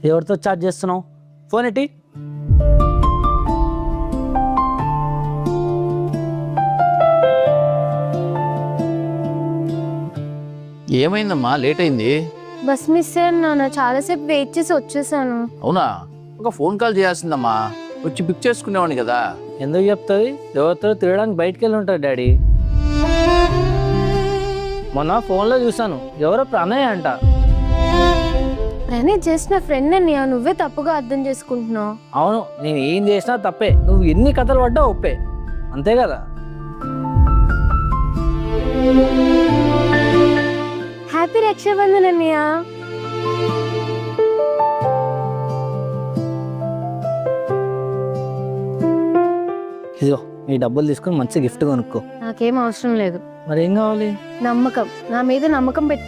ఎవరితో చాట్ చేస్తున్నావు? ఫోన్ ఎట్టి. ఏమైందమ్మా, లేట్ అయింది? బస్ మిస్ అయ్యాను నాన్న, చాలాసేపు వెయిట్ చేసి వచ్చేసాను. అవునా, ఒక ఫోన్ కాల్ చేయాల్సిందమ్మా, వచ్చి పిక్ చేసుకునేవాడిని కదా. ఎందుకు చెప్తుంది? ఎవరితో తిరగడానికి బయటికి వెళ్ళి ఉంటారు డాడీ. మొన్న ఫోన్లో చూసాను, ఎవరో ప్రణయ్ అంట. ప్రణయ్ చేసిన ఫ్రెండ్ అన్నయ్య, నువ్వే తప్పుగా అర్థం చేసుకుంటున్నావు. అవును, నేను ఏం చేసినా తప్పే. నువ్వు ఎన్ని కథలు పడ్డా ఒప్పే, అంతే కదా. హ్యాపీ రక్షాబంధన్ అన్నయ్య. ఇదిగో ఈ డబ్బులు తీసుకుని మంచి గిఫ్ట్ కొనుక్కో. నాకేం అవసరం లేదు. మరి ఏం కావాలి? నమ్మకం, నా మీద నమ్మకం పెట్టుకుని